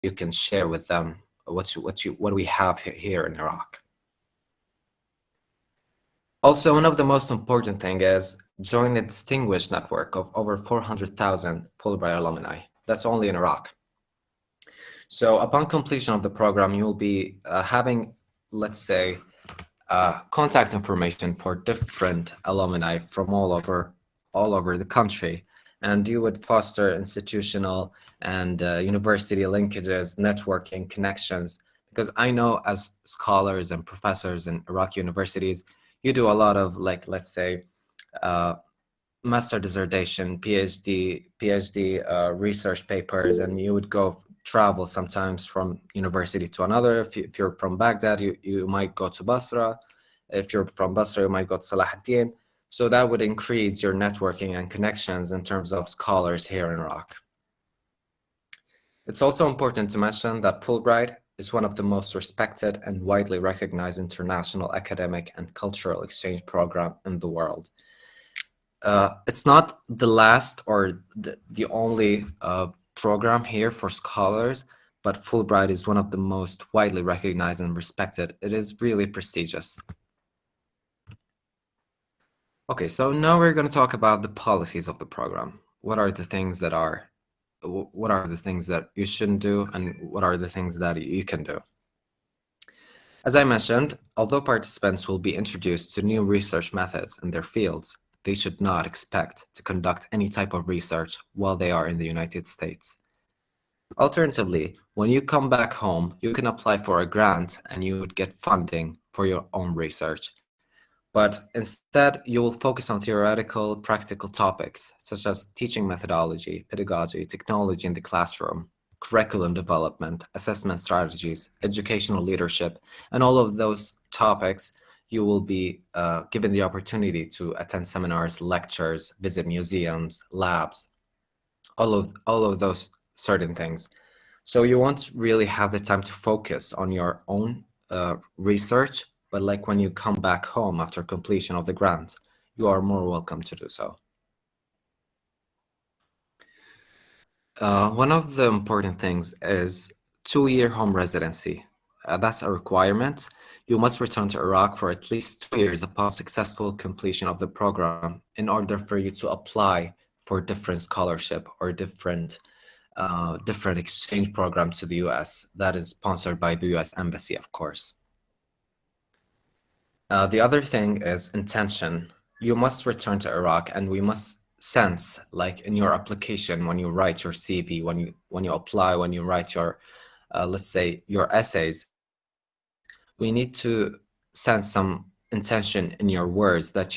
you can share with them what we have here in Iraq. Also, one of the most important thing is join a distinguished network of over 400,000 Fulbright alumni. That's only in Iraq. So upon completion of the program, you will be having, let's say, contact information for different alumni from all over the country, and you would foster institutional and university linkages, networking, connections. Because I know as scholars and professors in Iraqi universities, you do a lot of, like, let's say, master dissertation, PhD research papers, and you would travel sometimes from university to another. If you're from Baghdad, you might go to Basra. If you're from Basra, you might go to Salahuddin. So that would increase your networking and connections in terms of scholars here in Iraq. It's also important to mention that Fulbright is one of the most respected and widely recognized international academic and cultural exchange program in the world. It's not the last or the only program here for scholars, but Fulbright is one of the most widely recognized and respected. It is really prestigious. Okay, so now we're going to talk about the policies of the program. What are the things that you shouldn't do, and what are the things that you can do? As I mentioned, although participants will be introduced to new research methods in their fields, they should not expect to conduct any type of research while they are in the United States. Alternatively, when you come back home, you can apply for a grant and you would get funding for your own research. But instead, you will focus on theoretical, practical topics, such as teaching methodology, pedagogy, technology in the classroom, curriculum development, assessment strategies, educational leadership, and all of those topics. You will be given the opportunity to attend seminars, lectures, visit museums, labs, all of those certain things. So you won't really have the time to focus on your own research, but like when you come back home after completion of the grant, you are more welcome to do so. One of the important things is 2-year home residency. That's a requirement. You must return to Iraq for at least 2 years upon successful completion of the program in order for you to apply for different scholarship or different exchange program to the US that is sponsored by the US Embassy, of course. The other thing is intention. You must return to Iraq, and we must sense, like in your application, when you write your CV, when you apply, when you write your, let's say, your essays, we need to sense some intention in your words that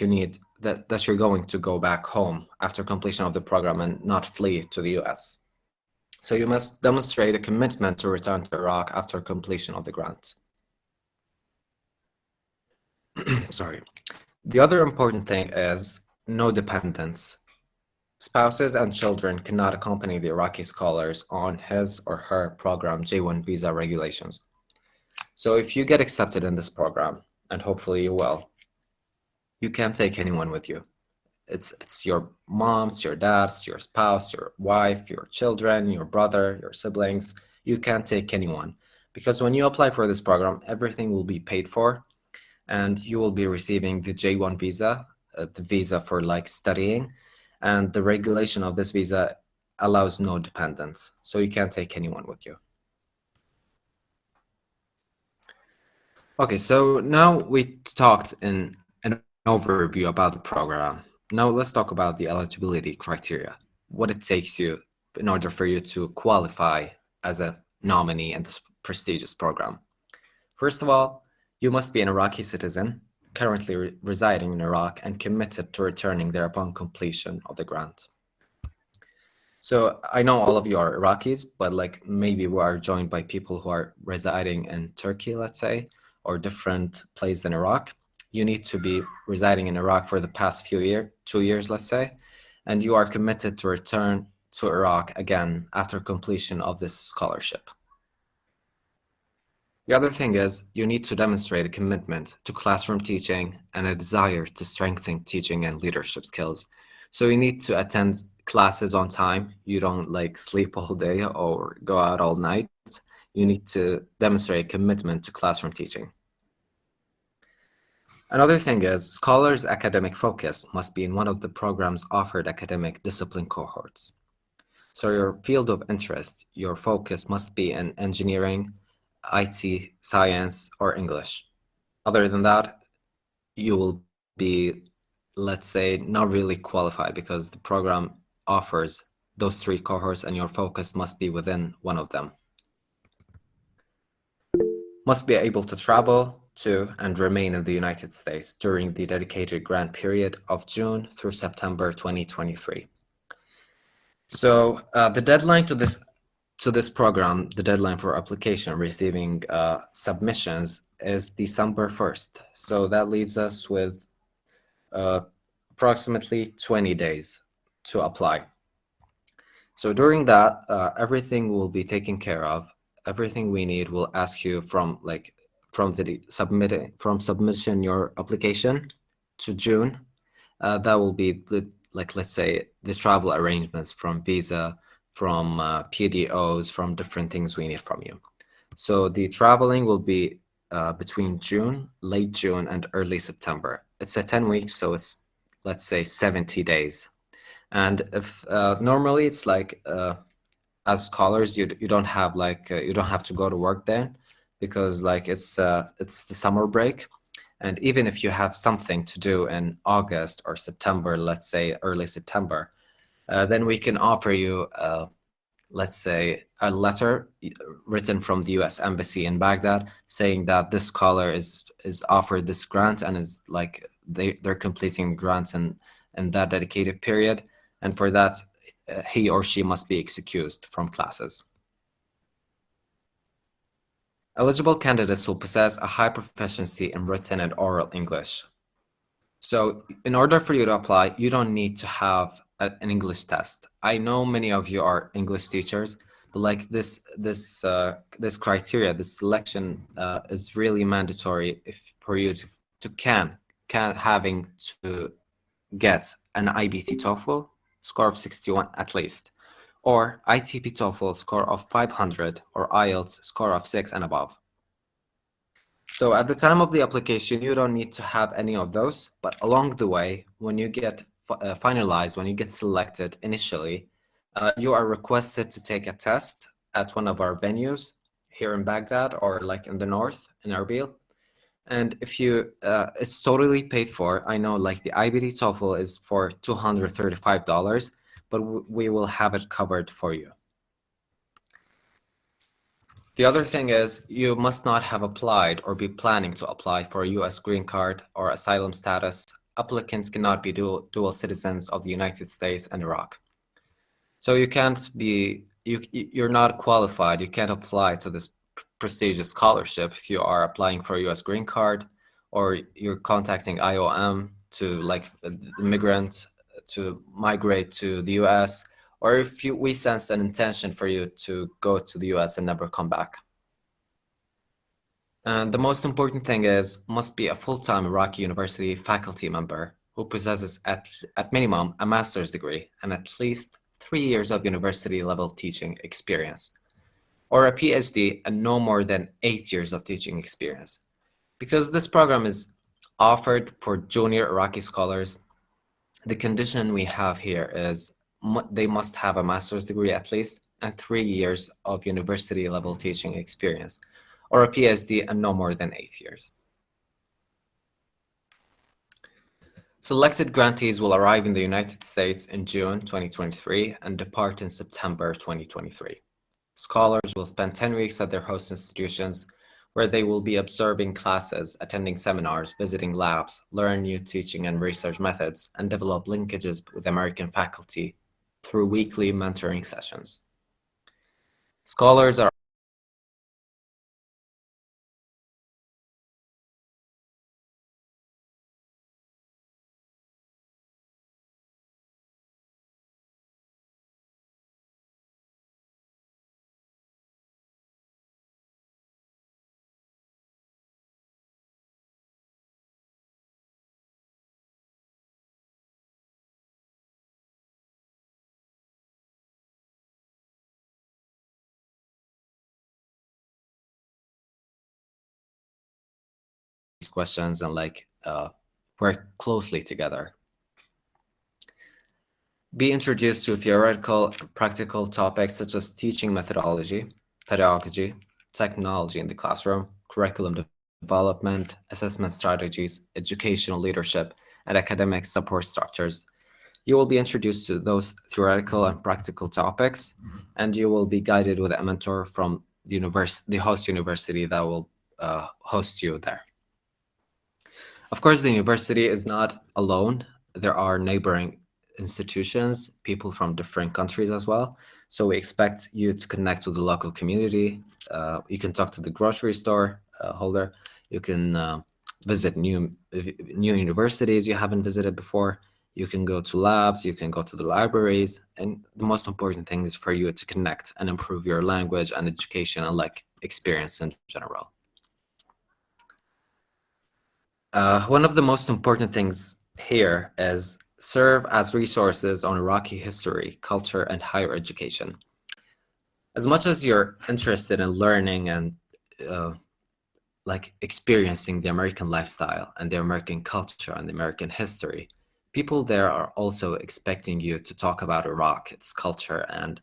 that you're going to go back home after completion of the program and not flee to the US. So you must demonstrate a commitment to return to Iraq after completion of the grant. Sorry. The other important thing is no dependents. Spouses and children cannot accompany the Iraqi scholars on his or her program J1 visa regulations. So if you get accepted in this program, and hopefully you will, you can't take anyone with you. It's your mom, it's your dad, it's your spouse, your wife, your children, your brother, your siblings. You can't take anyone, because when you apply for this program, everything will be paid for, and you will be receiving the J1 visa, the visa for like studying, and the regulation of this visa allows no dependents, so you can't take anyone with you. Okay, so now we talked in an overview about the program. Now let's talk about the eligibility criteria, what it takes you in order for you to qualify as a nominee in this prestigious program. First of all, you must be an Iraqi citizen, currently residing in Iraq and committed to returning there upon completion of the grant. So I know all of you are Iraqis, but like maybe we are joined by people who are residing in Turkey, let's say, or different place than Iraq. You need to be residing in Iraq for the past 2 years, let's say, and you are committed to return to Iraq again after completion of this scholarship. The other thing is you need to demonstrate a commitment to classroom teaching and a desire to strengthen teaching and leadership skills. So you need to attend classes on time, you don't like sleep all day or go out all night, you need to demonstrate commitment to classroom teaching. Another thing is, scholars' academic focus must be in one of the program's offered academic discipline cohorts. So your field of interest, your focus must be in engineering, IT, science, or English. Other than that, you will be, let's say, not really qualified because the program offers those three cohorts and your focus must be within one of them. Must be able to travel to and remain in the United States during the dedicated grant period of June through September 2023. So the deadline to this program, the deadline for application receiving submissions is December 1st. So that leaves us with approximately 20 days to apply. So during that, everything will be taken care of. Everything we need will ask you from submission your application to June. That will be let's say the travel arrangements from visa, from PDOs, from different things we need from you. So the traveling will be between June, late June, and early September. It's a 10 weeks, so it's, let's say, 70 days. And if normally it's like as scholars, you don't have you don't have to go to work then because like it's the summer break. And even if you have something to do in August or September, let's say early September, then we can offer you, let's say, a letter written from the U.S. Embassy in Baghdad saying that this scholar is offered this grant and is like they're completing grants in that dedicated period, and for that he or she must be excused from classes. Eligible candidates will possess a high proficiency in written and oral English. So in order for you to apply, you don't need to have an English test. I know many of you are English teachers, but like this criteria, this selection is really mandatory for you to having to get an IBT TOEFL score of 61 at least, or ITP TOEFL score of 500, or IELTS score of 6 and above. So at the time of the application, you don't need to have any of those, but along the way, when you get finalized, when you get selected initially, you are requested to take a test at one of our venues here in Baghdad or like in the north in Erbil. And if you, it's totally paid for. I know like the IBT TOEFL is for $235, but we will have it covered for you. The other thing is you must not have applied or be planning to apply for a U.S. green card or asylum status. Applicants cannot be dual citizens of the United States and Iraq. So you can't be, you're not qualified. You can't apply to this prestigious scholarship if you are applying for a U.S. green card or you're contacting IOM to like immigrant to migrate to the U.S. or if we sensed an intention for you to go to the US and never come back. And the most important thing is, must be a full-time Iraqi university faculty member who possesses at minimum a master's degree and at least 3 years of university level teaching experience, or a PhD and no more than 8 years of teaching experience. Because this program is offered for junior Iraqi scholars, the condition we have here is they must have a master's degree at least and 3 years of university level teaching experience, or a PhD and no more than 8 years. Selected grantees will arrive in the United States in June 2023 and depart in September 2023. Scholars will spend 10 weeks at their host institutions where they will be observing classes, attending seminars, visiting labs, learn new teaching and research methods, and develop linkages with American faculty through weekly mentoring sessions. Scholars are questions and work closely together. Be introduced to theoretical and practical topics such as teaching methodology, pedagogy, technology in the classroom, curriculum development, assessment strategies, educational leadership, and academic support structures. You will be introduced to those theoretical and practical topics, and you will be guided with a mentor from the host university that will host you there. Of course, the university is not alone. There are neighboring institutions, people from different countries as well. So we expect you to connect with the local community. You can talk to the grocery store holder. You can visit new universities you haven't visited before. You can go to labs. You can go to the libraries. And the most important thing is for you to connect and improve your language and education and experience in general. One of the most important things here is serve as resources on Iraqi history, culture, and higher education. As much as you're interested in learning and experiencing the American lifestyle and the American culture and the American history, people there are also expecting you to talk about Iraq, its culture, and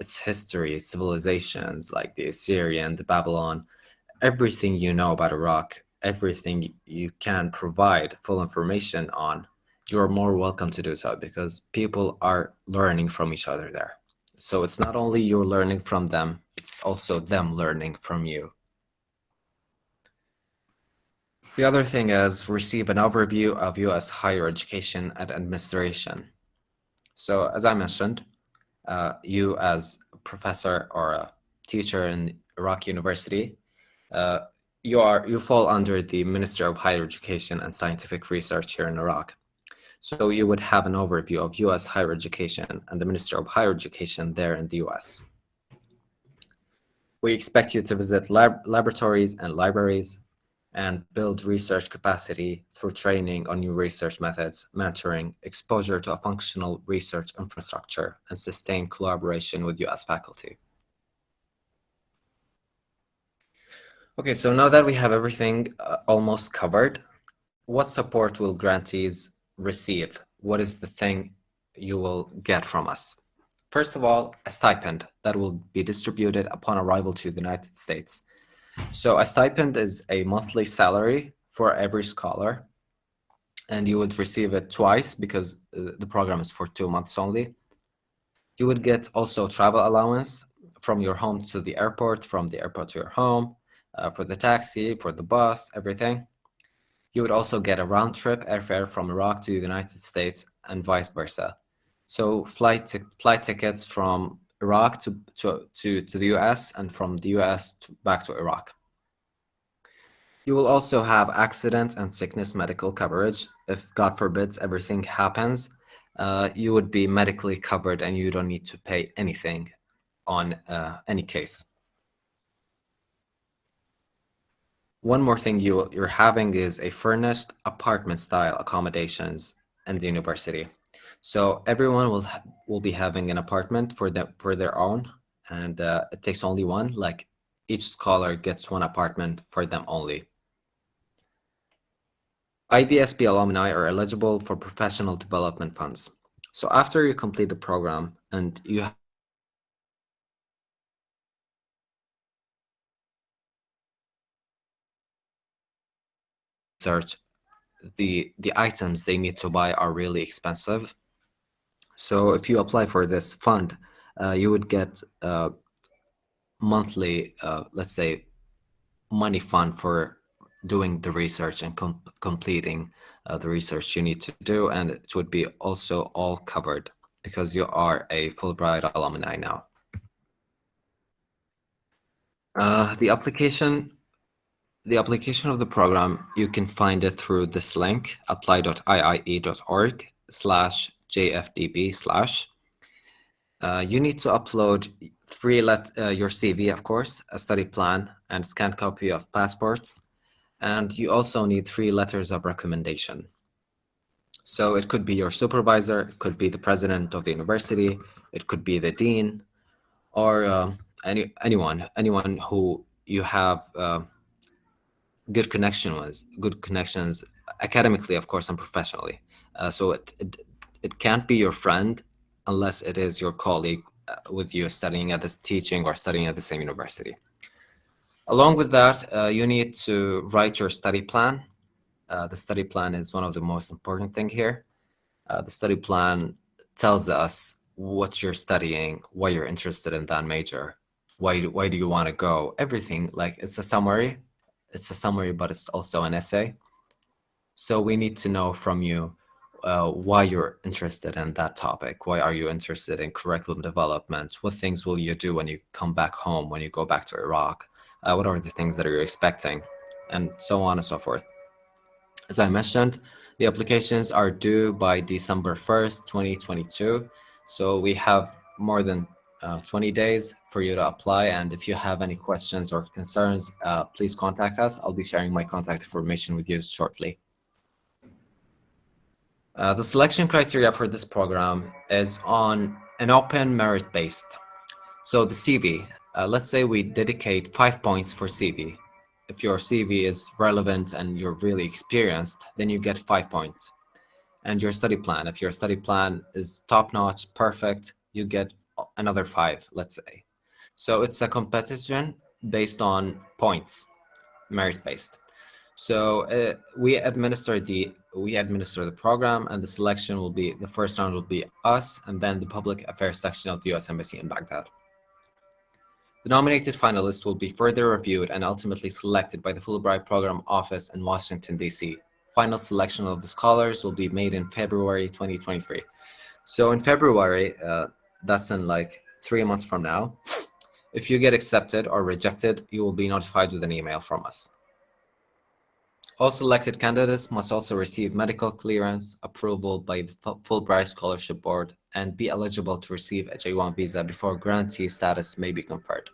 its history, its civilizations like the Assyrian, the Babylon, everything you know about Iraq, everything you can provide full information on, you're more welcome to do so because people are learning from each other there. So it's not only you're learning from them, it's also them learning from you. The other thing is receive an overview of U.S. higher education and administration. So as I mentioned, you as a professor or a teacher in Iraq University, you fall under the Minister of Higher Education and Scientific Research here in Iraq. So you would have an overview of U.S. higher education and the Minister of Higher Education there in the U.S. We expect you to visit laboratories and libraries and build research capacity through training on new research methods, mentoring, exposure to a functional research infrastructure, and sustained collaboration with U.S. faculty. Okay, so now that we have everything almost covered, what support will grantees receive? What is the thing you will get from us? First of all, a stipend that will be distributed upon arrival to the United States. So a stipend is a monthly salary for every scholar, and you would receive it twice because the program is for 2 months only. You would get also travel allowance from your home to the airport, from the airport to your home, for the taxi, for the bus, everything. You would also get a round-trip airfare from Iraq to the United States and vice versa. So flight tickets from Iraq to the US and from the US back to Iraq. You will also have accident and sickness medical coverage. If God forbids everything happens, you would be medically covered and you don't need to pay anything on any case. One more thing you're having is a furnished apartment-style accommodations in the university. So everyone will be having an apartment for their own, and it takes only one. Like each scholar gets one apartment for them only. IBSB alumni are eligible for professional development funds. So after you complete the program and you research, the items they need to buy are really expensive. So if you apply for this fund, you would get monthly, let's say, money fund for doing the research and completing the research you need to do, and it would be also all covered because you are a Fulbright alumni now. The application of the program, you can find it through this link, apply.iie.org/jfdb/. You need to upload your CV, of course, a study plan, and scanned copy of passports. And you also need 3 letters of recommendation. So it could be your supervisor, it could be the president of the university, it could be the dean, or anyone who you have good connections academically, of course, and professionally. So it can't be your friend unless it is your colleague with you studying at this teaching or studying at the same university. Along with that, you need to write your study plan. The study plan is one of the most important thing here. The study plan tells us what you're studying, why you're interested in that major, why do you want to go, everything. Like, it's a summary, but it's also an essay. So we need to know from you why you're interested in that topic. Why are you interested in curriculum development? What things will you do when you come back home, when you go back to Iraq? What are the things that you're expecting? And so on and so forth. As I mentioned, the applications are due by December 1st, 2022. So we have more than 20 days for you to apply. And if you have any questions or concerns, please contact us. I'll be sharing my contact information with you shortly. The selection criteria for this program is on an open merit based. So the CV, let's say we dedicate 5 points for CV. If your CV is relevant and you're really experienced, then you get 5 points. And your study plan, if your study plan is top-notch, perfect, you get another 5, let's say. So it's a competition based on points, merit-based. So we administer the program, and the selection will be, the first round will be us, and then the public affairs section of the U.S. Embassy in Baghdad. The nominated finalists will be further reviewed and ultimately selected by the Fulbright Program Office in Washington, D.C. Final selection of the scholars will be made in February 2023. So in February, that's in like 3 months from now, if you get accepted or rejected, you will be notified with an email from us. All selected candidates must also receive medical clearance approval by the Fulbright Scholarship Board and be eligible to receive a J-1 visa before grantee status may be conferred.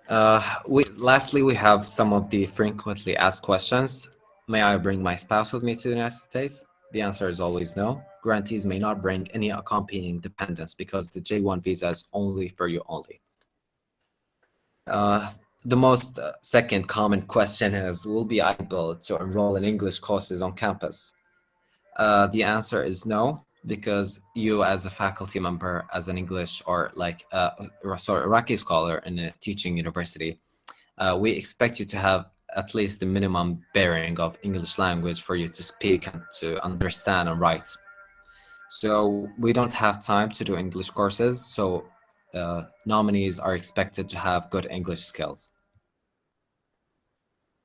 Lastly, we have some of the frequently asked questions. May I bring my spouse with me to the United States? The answer is always no. Grantees may not bring any accompanying dependents because the J-1 visa is only for you only. The most second common question is, will be able to enroll in English courses on campus? The answer is no, because you as a faculty member, as an English or like Iraqi scholar in a teaching university, we expect you to have at least the minimum bearing of English language for you to speak and to understand and write. So we don't have time to do English courses, so nominees are expected to have good English skills.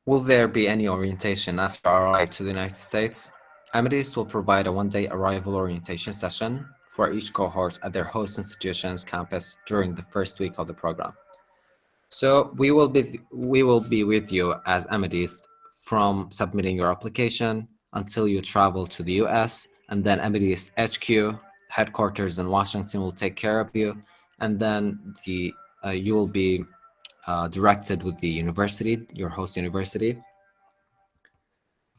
Will there be any orientation after our arrival to the United States? Amethyst will provide a one-day arrival orientation session for each cohort at their host institution's campus during the first week of the program. So we will be with you as Amethyst from submitting your application until you travel to the US, and then Amethyst HQ headquarters in Washington will take care of you, and then you will be directed with the university, your host university,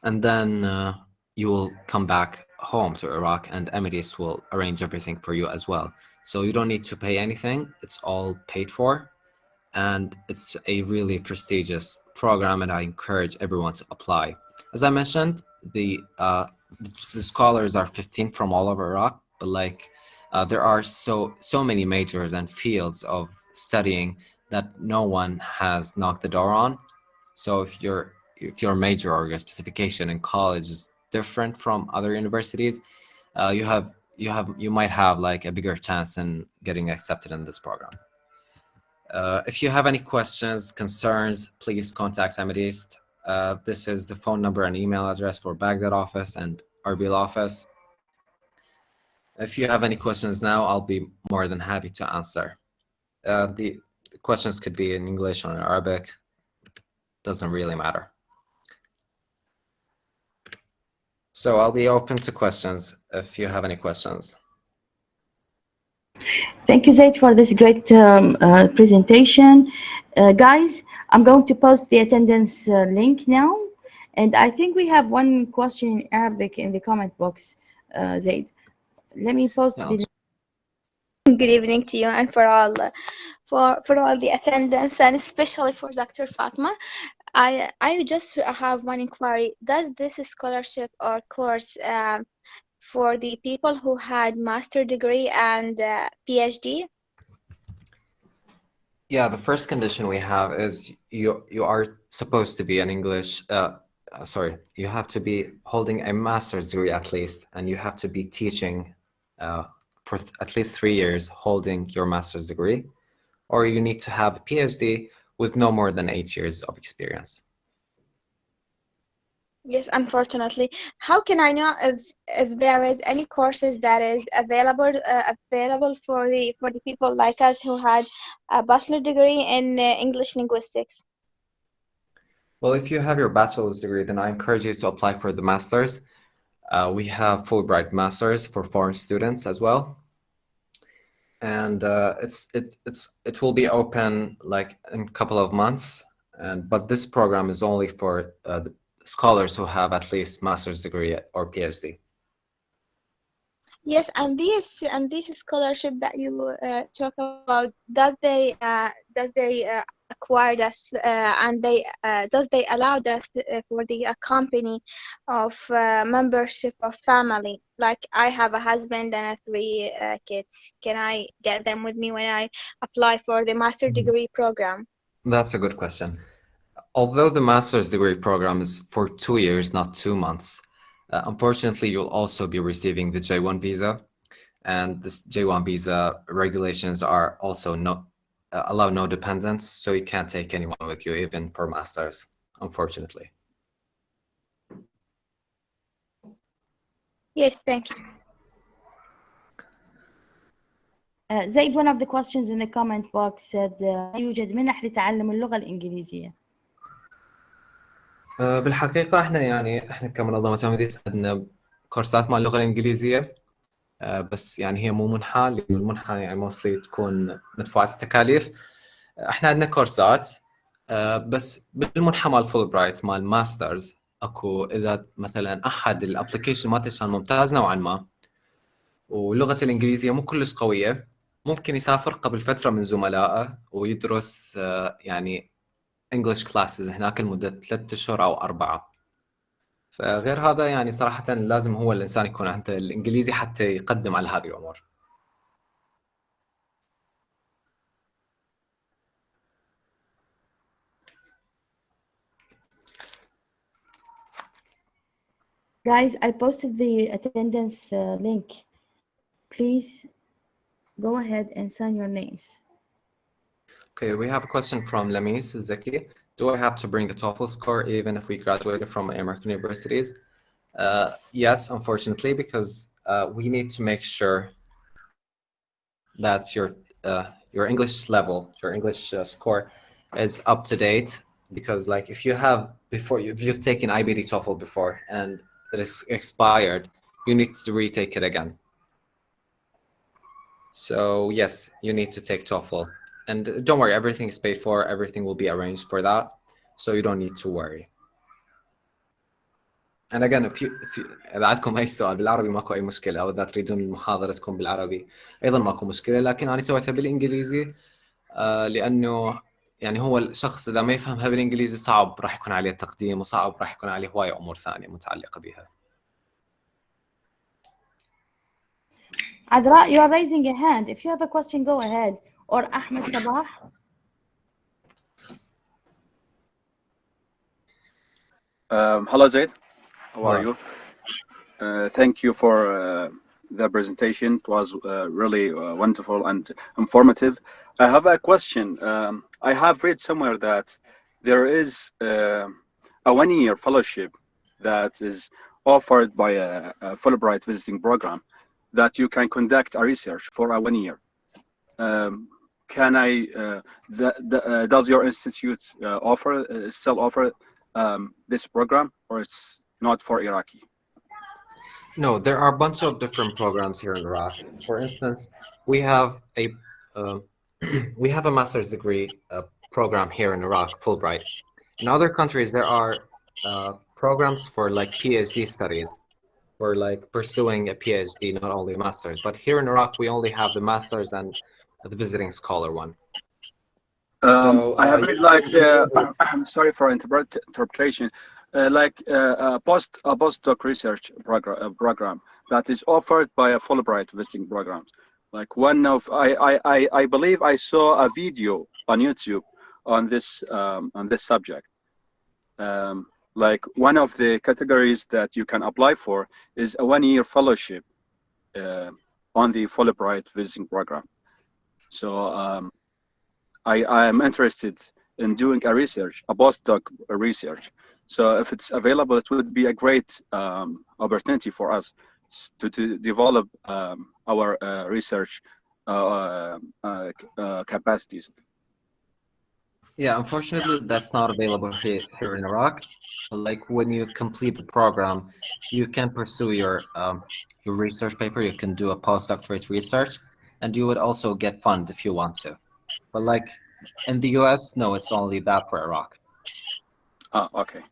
and then you will come back home to Iraq, and Amethyst will arrange everything for you as well. So you don't need to pay anything, it's all paid for, and it's a really prestigious program, and I encourage everyone to apply. As I mentioned, the scholars are 15 from all over Iraq, but like there are so many majors and fields of studying that no one has knocked the door on. So if your major or your specification in college is different from other universities, you might have like a bigger chance in getting accepted in this program. If you have any questions, concerns, please contact Amethyst. This is the phone number and email address for Baghdad office and Erbil office. If you have any questions now, I'll be more than happy to answer. The questions could be in English or in Arabic. Doesn't really matter. So I'll be open to questions if you have any questions. Thank you, Zaid, for this great presentation. Guys, I'm going to post the attendance link now. And I think we have one question in Arabic in the comment box, Zaid. Let me post the link. Good evening to you and for all for all the attendance, and especially for Dr. Fatma. I just have one inquiry. Does this scholarship or course for the people who had master degree and PhD? Yeah, the first condition we have is you are supposed to be an English, sorry, you have to be holding a master's degree at least, and you have to be teaching for at least 3 years holding your master's degree, or you need to have a PhD with no more than 8 years of experience. Yes, unfortunately. How can I know if there is any courses that is available for the people like us who had a bachelor degree in English linguistics? Well, if you have your bachelor's degree, then I encourage you to apply for the master's. We have Fulbright masters for foreign students as well. And it will be open like in a couple of months. But this program is only for the scholars who have at least master's degree or PhD. Yes, and this scholarship that you talk about, does they acquired us and they does they allowed us for the company of membership of family? Like I have a husband and three kids. Can I get them with me when I apply for the master degree program? That's a good question. Although the master's degree program is for 2 years, not 2 months, unfortunately, you'll also be receiving the J1 visa. And this J1 visa regulations are also allow no dependents, so you can't take anyone with you, even for masters, unfortunately. Yes, thank you. Zaid, one of the questions in the comment box said هل يوجد منح لتعلم اللغة الإنجليزية؟ بالحقيقة احنا كمنظمة تمديد عندنا كورسات مع اللغة الإنجليزية، بس يعني هي مو منحة، لأن المنحة يعني موصلي تكون مدفوعة التكاليف. احنا عندنا كورسات، بس بالمنحة مال فولبرايت مال ماسترز اكو اذا مثلا احد الابلكيشن مالته كان ممتاز نوعا ما ولغة الإنجليزية مو كلش قوية، ممكن يسافر قبل فترة من زملائه ويدرس يعني English classes هناك لمدة 3 أشهر أو 4. فغير هذا يعني صراحة لازم هو الإنسان يكون عنده الإنجليزي حتى يقدم على هذه الأمور. Guys, I posted the attendance link. Please go ahead and sign your names. Okay, we have a question from Lamis Zeki. Do I have to bring a TOEFL score even if we graduated from American universities? Yes, unfortunately, because we need to make sure that your English level, your English score is up to date. Because like if you've taken IBD TOEFL before and it is expired, you need to retake it again. So yes, you need to take TOEFL. And don't worry, everything is paid for, everything will be arranged for that. So you don't need to worry. And again, if إذا عندكم أي سؤال بالعربي ماكو أي مشكلة، أو إذا تريدون المحاضرة تكون بالعربي أيضا ماكو مشكلة، لكن أنا سويتها بالإنجليزي لأنه يعني هو الشخص إذا ما يفهمها بالإنجليزي صعب راح يكون عليه تقديم، وصعب راح يكون عليه هواية أمور ثانية متعلقة بها. Adra, you are raising a hand. If you have a question, go ahead. Or Ahmed Sabah. Hello, Zaid. How are you? Thank you for the presentation. It was really wonderful and informative. I have a question. I have read somewhere that there is a 1-year fellowship that is offered by a Fulbright visiting program that you can conduct a research for a 1 year. Does your institute still offer this program, or it's not for Iraqi? No, there are a bunch of different programs here in Iraq. For instance, we have a master's degree program here in Iraq, Fulbright. In other countries, there are programs for like PhD studies, for like pursuing a PhD, not only a master's. But here in Iraq, we only have the master's and the visiting scholar one. So I have read like I'm sorry for interpretation, like a postdoc research program that is offered by a Fulbright visiting programs. Like one of I believe I saw a video on YouTube on this subject. Like one of the categories that you can apply for is a 1-year fellowship on the Fulbright visiting program. So I am interested in doing a postdoc research. So if it's available, it would be a great opportunity for us to develop our research capacities. yeah, unfortunately, that's not available here in Iraq. Like when you complete the program, you can pursue your research paper. You can do a postdoctorate research, and you would also get funded if you want to. But like in the US, no, it's only that for Iraq. Okay.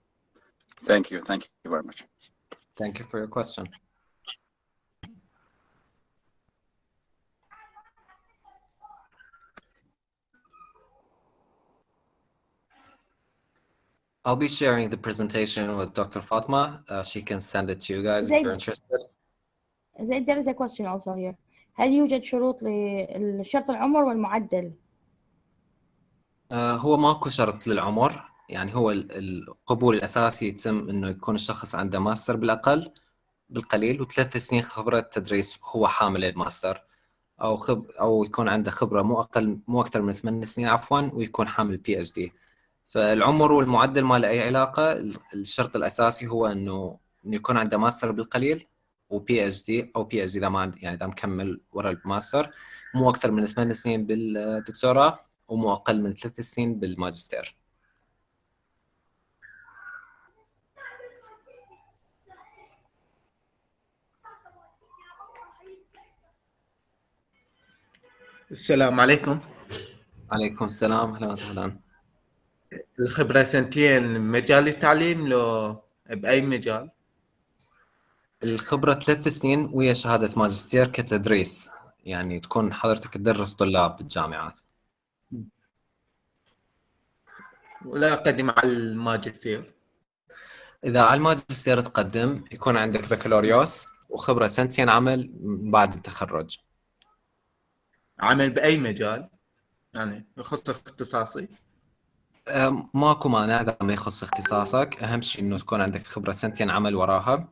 Thank you very much. Thank you for your question. I'll be sharing the presentation with Dr. Fatma. She can send it to you guys if you're interested. There is a question also here. هل يوجد شروط لشرط العمر والمعدل؟ هو ماكو شرط للعمر، يعني هو القبول الأساسي يتم إنه يكون الشخص عنده ماستر بالقليل و3 سنين خبرة تدريس هو حامل الماستر، أو يكون عنده خبرة مو أكثر من 8 سنين عفوا، ويكون حامل PhD. فالعمر والمعدل ما له أي علاقة. الشرط الأساسي هو إنه يكون عنده ماستر بالقليل وPhD أو PhD إذا ما يعني إذا مكمل ورا الماستر، مو أكثر من 8 سنين بالدكتوراه ومو أقل من 3 سنين بالماجستير. السلام عليكم. عليكم السلام، أهلا وسهلا. الخبرة 2 مجال التعليم لو بأي مجال؟ الخبرة 3 سنين وهي شهادة ماجستير كتدريس، يعني تكون حضرتك تدرس طلاب بالجامعات. ولا أقدم على الماجستير؟ إذا على الماجستير تقدم يكون عندك بكالوريوس وخبرة 2 عمل بعد التخرج. عمل بأي مجال؟ يعني يخص اختصاصي؟ ماكو مانع إذا ما يخص اختصاصك، أهم شيء إنه تكون عندك خبرة 2 عمل وراها.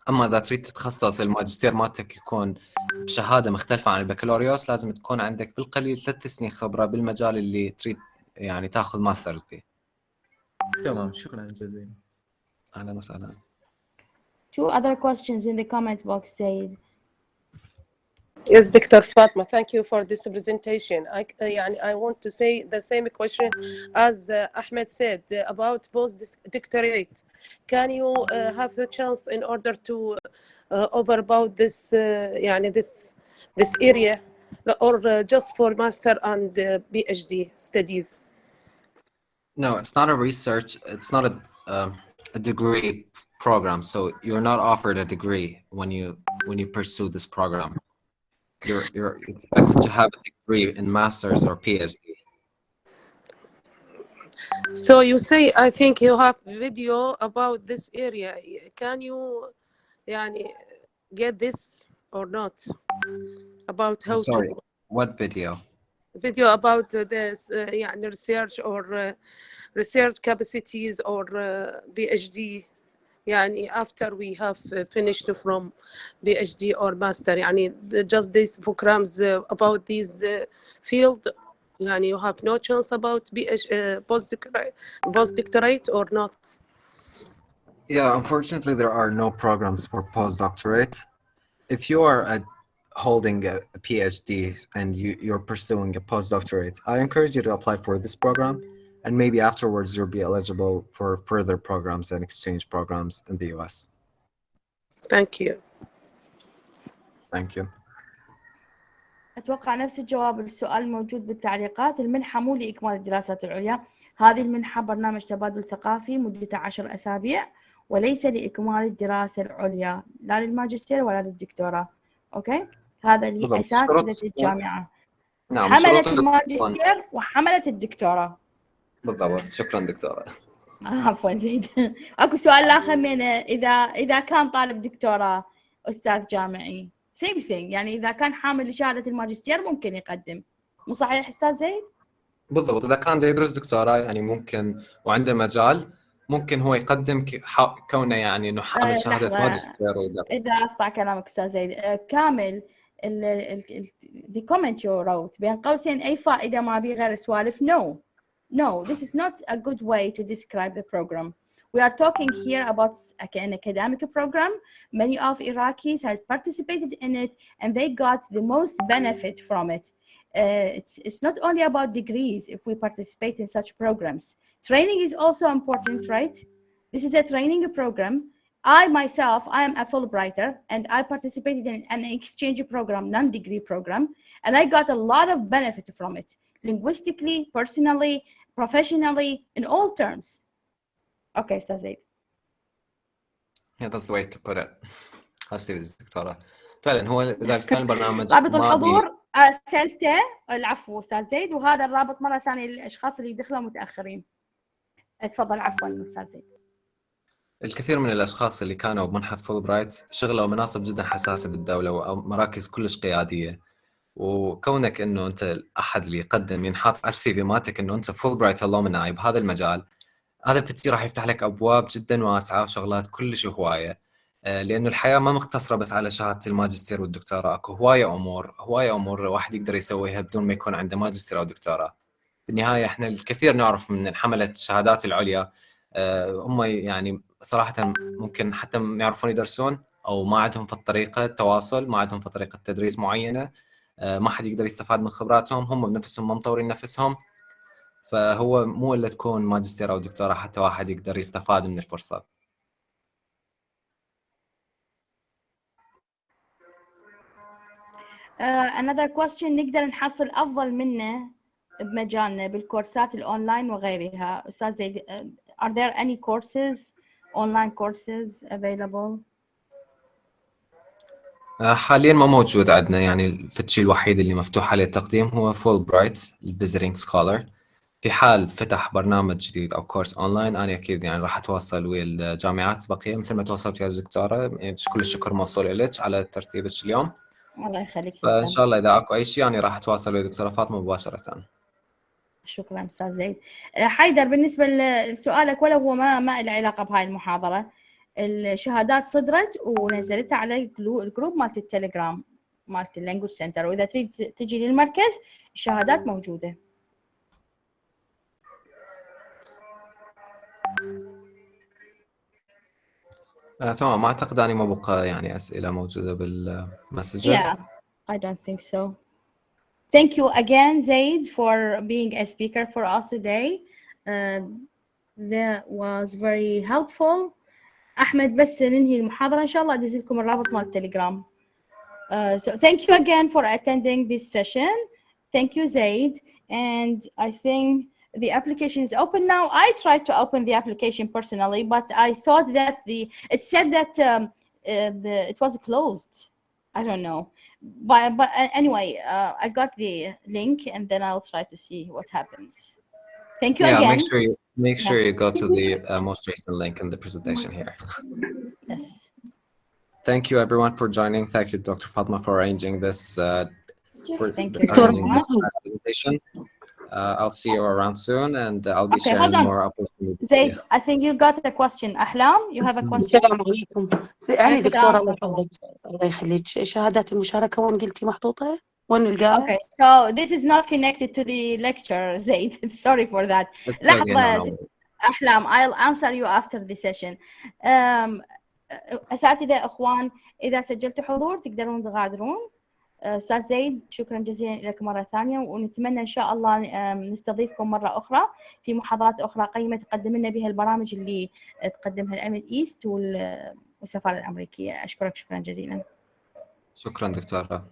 أما إذا تريد تتخصص الماجستير مالتك يكون بشهادة مختلفة عن البكالوريوس، لازم تكون عندك بالقليل 3 سنين خبرة بالمجال اللي تريد يعني تاخذ ماستر به. تمام، شكرا جزيلا. أهلا وسهلا. 2 other questions in the comment box, Said. Yes, Dr. Fatma, thank you for this presentation. I want to say the same question as Ahmed said about postdoctorate. Can you have the chance in order to over about this this area, or just for master and PhD studies? No, it's not a research. It's not a degree program. So you're not offered a degree when you pursue this program. You're expected to have a degree in master's or PhD. So you say, I think you have video about this area. Can you get this or not? About how sorry, to... What video? Video about this research or research capacities or PhD. After we have finished from PhD or master, just these programs about this field, you have no chance about postdoctorate or not? Yeah, unfortunately, there are no programs for postdoctorate. If you are holding a PhD and you're pursuing a postdoctorate, I encourage you to apply for this program. And maybe afterwards you'll be eligible for further programs and exchange programs in the US. Thank you. Thank you. أتوقع نفس الجواب السؤال موجود بالتعليقات. المنحة مو لإكمال الدراسات العليا، هذه المنحة برنامج تبادل ثقافي مدته 10 أسابيع، وليس لإكمال الدراسة العليا لا للماجستير ولا للدكتوراه. أوكي، هذا لأساتذة الجامعة. نعم حملت الشروط الماجستير وحملت الدكتوراه. بالضبط. شكرا دكتورة. عفوا زيد. اكو سؤال اخر من اذا كان طالب دكتوراه استاذ جامعي same thing، يعني اذا كان حامل لشهاده الماجستير ممكن يقدم، مو صحيح استاذ زيد؟ بالضبط، إذا كان دا يدرس دكتوراه يعني ممكن وعنده مجال ممكن هو يقدم كونه يعني إنه حامل شهادة لحظه، ماجستير ويدرس. اذا اقطع كلامك استاذ زيد، كامل the comment you wrote بين قوسين اي فائده ما بي غير سوالف. No, this is not a good way to describe the program. We are talking here about an academic program. Many of Iraqis has participated in it and they got the most benefit from it. It's not only about degrees if we participate in such programs. Training is also important, right? This is a training program. I myself, I am a Fulbrighter and I participated in an exchange program, non-degree program, and I got a lot of benefit from it. Linguistically, personally, professionally, in all terms. Okay, Ustaz Zaid. Yeah, that's the way to put it. أستاذ دكتورة فعلا هو إذا كان البرنامج رابط ما الحضور أرسلته، العفو أستاذ زيد، وهذا الرابط مرة ثانية للأشخاص اللي دخلوا متأخرين. تفضل. عفوا أستاذ زيد. الكثير من الأشخاص اللي كانوا بمنحة فولبرايت شغلوا مناصب جدا حساسة بالدولة ومراكز كلش قيادية، وكونك إنه أنت أحد اللي يقدم ينحط على السي في مالتك إنه أنت فولبرايت alumni بهذا المجال، هذا بالتالي راح يفتح لك أبواب جدا واسعة وشغلات كلش هواية، لأنه الحياة ما مقتصرة بس على شهادة الماجستير والدكتوراه، أكو هواية أمور واحد يقدر يسويها بدون ما يكون عنده ماجستير أو دكتوراه. بالنهاية إحنا الكثير نعرف من حملة الشهادات العليا هم يعني صراحة ممكن حتى ما يعرفون يدرسون أو ما عندهم في الطريقة التواصل، ما عندهم في طريقة تدريس معينة، ما حد يقدر يستفاد من خبراتهم، هم بنفسهم ما مطورين نفسهم، فهو مو إلا تكون ماجستير أو دكتوراه حتى واحد يقدر يستفاد من الفرصة. Another question، نقدر نحصل أفضل منه بمجالنا بالكورسات الأونلاين وغيرها. أستاذ زيد، are there any courses, online courses available؟ حاليا ما موجود عندنا، يعني الفتشي الوحيد اللي مفتوح عليه التقديم هو فولبرايت الفيزيتنج سكولر. في حال فتح برنامج جديد أو كورس أونلاين أنا أكيد يعني راح أتواصل ويا الجامعات البقية مثل ما تواصلت ويا الدكتورة، يعني كل الشكر موصول لك على ترتيبك اليوم. الله يخليك. فإن تسلم. شاء الله إذا أكو أي شيء يعني راح أتواصل ويا الدكتورة فاطمة مباشرة. شكرا أستاذ زيد. حيدر، بالنسبة لسؤالك ولو هو ما له علاقة بهاي المحاضرة، الشهادات صدرت ونزلتها على الجروب مالت التليجرام مالت اللانجوج سنتر، وإذا تريد تجي للمركز الشهادات موجودة. تمام، ما أعتقد أني ما بقى يعني أسئلة موجودة بالمسجز. Yeah, I don't think so. Thank you again, Zaid, for being a speaker for us today. That was very helpful. أحمد، بس ننهي المحاضرة إن شاء الله أدز لكم الرابط مال التليجرام. So thank you again for attending this session. Thank you, Zaid. And I think the application is open now. I tried to open the application personally, but I thought that it said that it was closed. I don't know. But anyway, I got the link and then I'll try to see what happens. Thank you again. Make sure you go to the most recent link in the presentation here. Yes. Thank you everyone for joining. Thank you, Dr. Fatma, for arranging this. Thank you. Arranging this presentation. I'll see you around soon, and I'll be sharing more opportunities. Zaid, I think you got a question. Ahlam, you have a question. السلام عليكم. يعني دكتورة الله يخليك، شهادات المشاركة وين قلتي محطوطة؟ وين نلقاها؟ Okay, so this is not connected to the lecture, Zaid. Sorry for that. لحظة أحلام, I'll answer you after the session. أساتذة أخوان، إذا سجلتوا حضور تقدرون تغادرون. أستاذ زيد، شكرا جزيلا لك مرة ثانية، ونتمنى إن شاء الله نستضيفكم مرة أخرى في محاضرات أخرى قيمة تقدم لنا بها البرامج اللي تقدمها الأمد إيست والسفارة الأمريكية. أشكرك شكرا جزيلا. شكرا دكتورة.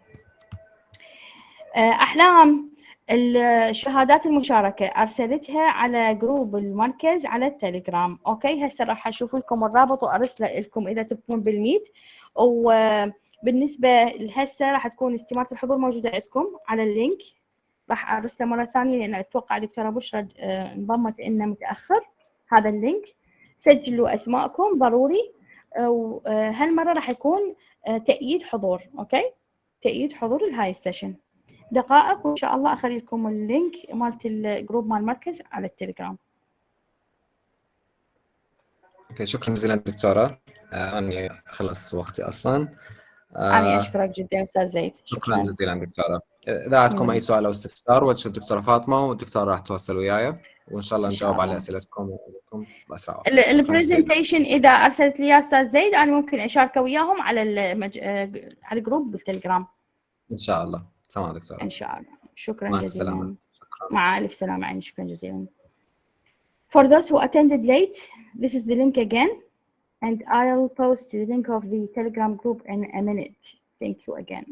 أحلام، الشهادات المشاركة أرسلتها على جروب المركز على التليجرام. أوكي، هسه راح أشوف لكم الرابط وأرسله لكم إذا تبون بالميت. وبالنسبة لهسه راح تكون استمارة الحضور موجودة عندكم على اللينك. راح ارسله مره ثانيه لان اتوقع دكتوره بشرى انضمت لنا متاخر. هذا اللينك سجلوا اسماءكم ضروري، وهالمره راح يكون تأييد حضور. اوكي، تأييد حضور لهاي السيشن. دقائق وان شاء الله اخلي لكم اللينك مالت الجروب مال المركز على التليجرام. اوكي، شكرا جزيلا دكتورة. اني خلص وقتي اصلا. انا اشكرك جدا استاذ زيد. شكرا جزيلا دكتورة. اذا عندكم اي سؤال او استفسار وجه الدكتورة فاطمة والدكتورة راح تتواصل وياي، وان شاء الله نجاوب على اسئلتكم باسرع وقت. البرزنتيشن اذا ارسلت لي استاذ زيد انا ممكن اشاركه وياهم على على الجروب بالتليجرام ان شاء الله. تمام دكتورة، ان شاء الله. شكرا مع جزيلا. السلامة. شكرا. مع الف سلامه. عيني شكرا جزيلا. For those who attended late, this is the link again, and I'll post the link of the Telegram group in a minute. Thank you again.